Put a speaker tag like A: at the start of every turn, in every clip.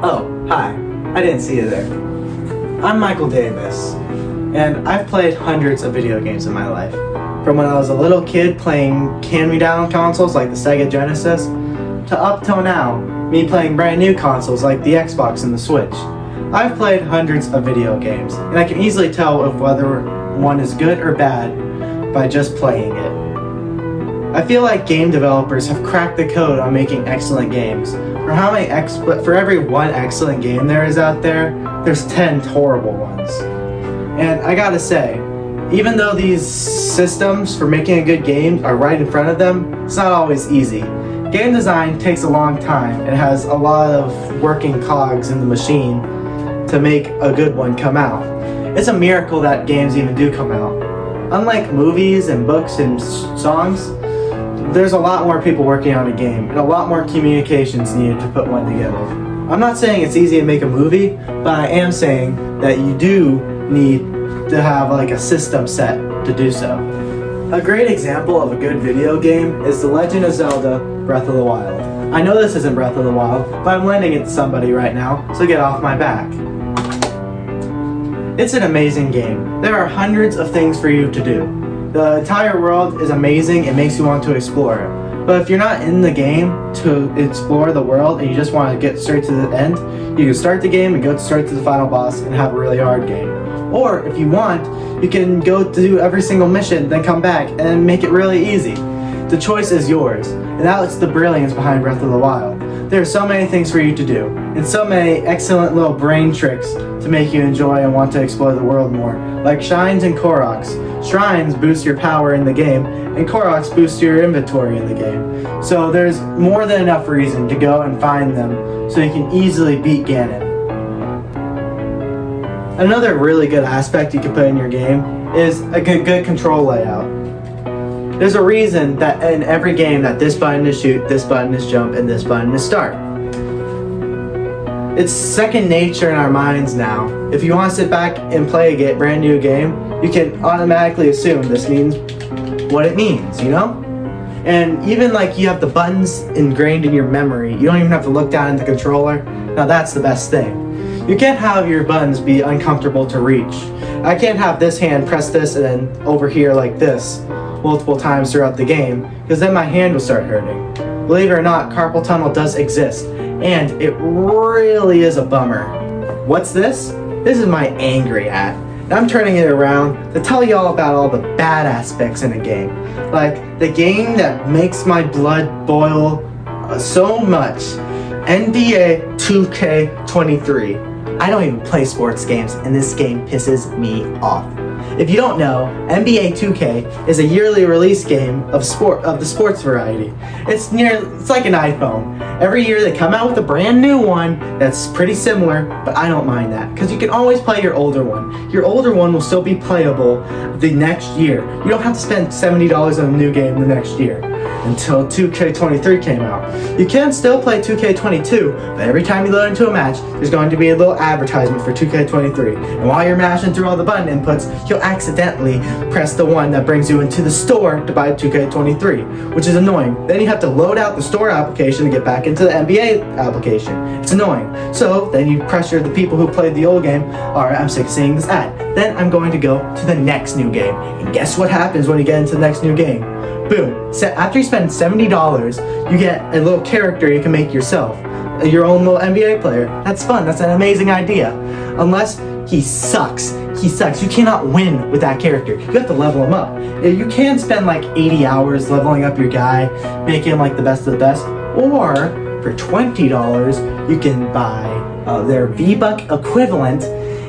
A: Oh, hi. I didn't see you there. I'm Michael Davis, and I've played hundreds of video games in my life. From when I was a little kid playing hand-me-down consoles like the Sega Genesis, to up till now, me playing brand new consoles like the Xbox and the Switch. I've played hundreds of video games, and I can easily tell if whether one is good or bad by just playing it. I feel like game developers have cracked the code on making excellent games. For every one excellent game there is out there, there's 10 horrible ones. And I gotta say, even though these systems for making a good game are right in front of them, it's not always easy. Game design takes a long time and has a lot of working cogs in the machine to make a good one come out. It's a miracle that games even do come out. Unlike movies and books and songs, there's a lot more people working on a game and a lot more communications needed to put one together. I'm not saying it's easy to make a movie, but I am saying that you do need to have like a system set to do so. A great example of a good video game is The Legend of Zelda Breath of the Wild. I know this isn't Breath of the Wild, but I'm lending it to somebody right now, so get off my back. It's an amazing game. There are hundreds of things for you to do. The entire world is amazing, it makes you want to explore it. But if you're not in the game to explore the world and you just want to get straight to the end, you can start the game and go straight to the final boss and have a really hard game. Or if you want, you can go do every single mission, then come back and make it really easy. The choice is yours, and that's the brilliance behind Breath of the Wild. There are so many things for you to do, and so many excellent little brain tricks to make you enjoy and want to explore the world more, like Shrines and Koroks. Shrines boost your power in the game, and Koroks boost your inventory in the game. So there's more than enough reason to go and find them so you can easily beat Ganon. Another really good aspect you can put in your game is a good control layout. There's a reason that in every game that this button is shoot, this button is jump, and this button is start. It's second nature in our minds now. If you want to sit back and play a brand new game, you can automatically assume this means what it means, you know? And even like you have the buttons ingrained in your memory, you don't even have to look down at the controller. Now that's the best thing. You can't have your buttons be uncomfortable to reach. I can't have this hand press this and then over here like this multiple times throughout the game, because then my hand will start hurting. Believe it or not, carpal tunnel does exist, and it really is a bummer. What's this? This is my angry hat. And I'm turning it around to tell you all about all the bad aspects in a game. Like the game that makes my blood boil so much, NBA 2K23. I don't even play sports games, and this game pisses me off. If you don't know, NBA 2K is a yearly release game of the sports variety. It's like an iPhone. Every year they come out with a brand new one that's pretty similar, but I don't mind that because you can always play your older one. Your older one will still be playable the next year. You don't have to spend $70 on a new game the next year until 2K23 came out. You can still play 2K22, but every time you load into a match, there's going to be a little advertisement for 2K23. And while you're mashing through all the button inputs, you'll accidentally press the one that brings you into the store to buy 2K23, which is annoying. Then you have to load out the store application to get back into the NBA application. It's annoying. So then you pressure the people who played the old game, alright, I'm sick of seeing this ad. Then I'm going to go to the next new game. And guess what happens when you get into the next new game? Boom. So after you spend $70, you get a little character you can make yourself. Your own little NBA player. That's fun. That's an amazing idea. Unless he sucks. He sucks. You cannot win with that character. You have to level him up. You can spend like 80 hours leveling up your guy, making him like the best of the best. Or for $20, you can buy their V-Buck equivalent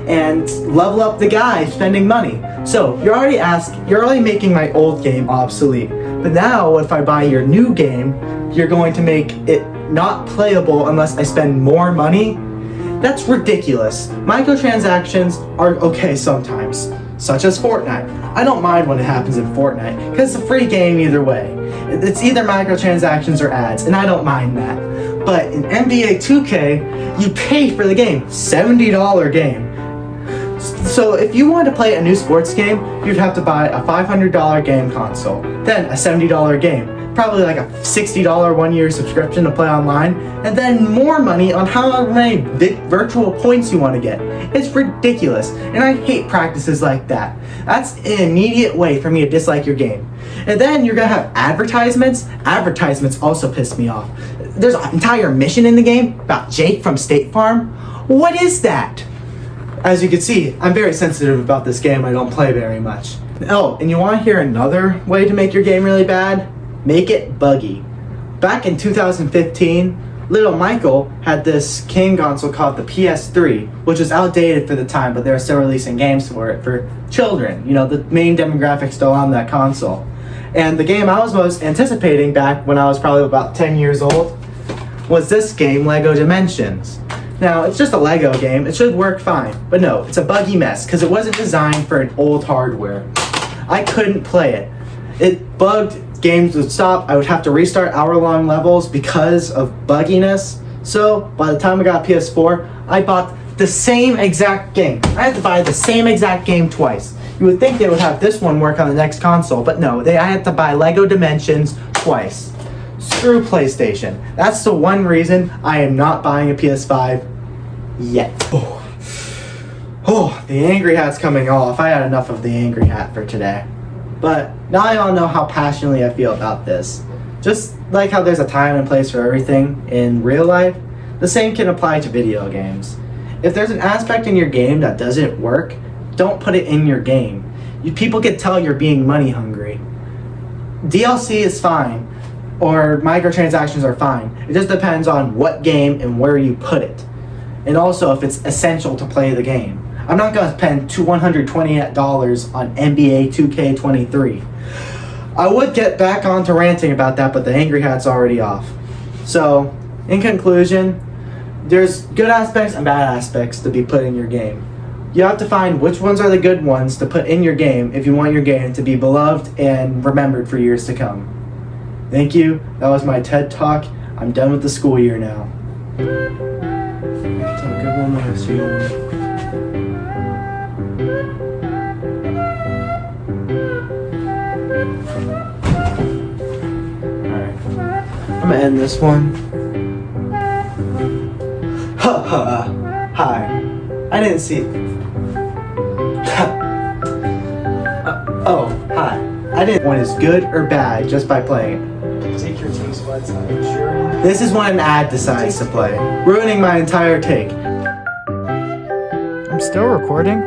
A: and level up the guy spending money. So you're already making my old game obsolete. But now if I buy your new game, you're going to make it not playable unless I spend more money? That's ridiculous. Microtransactions are okay sometimes, such as Fortnite. I don't mind when it happens in Fortnite, because it's a free game either way. It's either microtransactions or ads, and I don't mind that. But in NBA 2K, you pay for the game, $70 game. So if you wanted to play a new sports game, you'd have to buy a $500 game console, then a $70 game, probably like a $60 one-year subscription to play online, and then more money on how many virtual points you want to get. It's ridiculous, and I hate practices like that. That's an immediate way for me to dislike your game. And then you're gonna have advertisements. Advertisements also piss me off. There's an entire mission in the game about Jake from State Farm. What is that? As you can see, I'm very sensitive about this game. I don't play very much. Oh, and you want to hear another way to make your game really bad? Make it buggy. Back in 2015, little Michael had this game console called the PS3, which was outdated for the time, but they were still releasing games for it for children. You know, the main demographic still on that console. And the game I was most anticipating back when I was probably about 10 years old was this game, Lego Dimensions. Now, it's just a Lego game. It should work fine. But no, it's a buggy mess because it wasn't designed for an old hardware. I couldn't play it. It bugged, games would stop, I would have to restart hour-long levels because of bugginess. So, by the time I got PS4, I bought the same exact game. I had to buy the same exact game twice. You would think they would have this one work on the next console, but no, I had to buy Lego Dimensions twice. Screw PlayStation. That's the one reason I am not buying a PS5 yet. Oh, the angry hat's coming off. I had enough of the angry hat for today. But now y'all know how passionately I feel about this. Just like how there's a time and place for everything in real life, the same can apply to video games. If there's an aspect in your game that doesn't work, don't put it in your game. People can tell you're being money hungry. DLC is fine, or microtransactions are fine. It just depends on what game and where you put it. And also if it's essential to play the game. I'm not going to spend $128 on NBA 2K23. I would get back onto ranting about that, but the angry hat's already off. So, in conclusion, there's good aspects and bad aspects to be put in your game. You have to find which ones are the good ones to put in your game if you want your game to be beloved and remembered for years to come. Thank you. That was my TED Talk. I'm done with the school year now. It's a good one when I see one. I'm gonna end this one. Hi. I didn't see. Oh, hi. I didn't one is good or bad just by playing it.
B: Take your taste buds out of jury.
A: This is when an ad decides to play, ruining my entire take. I'm still recording?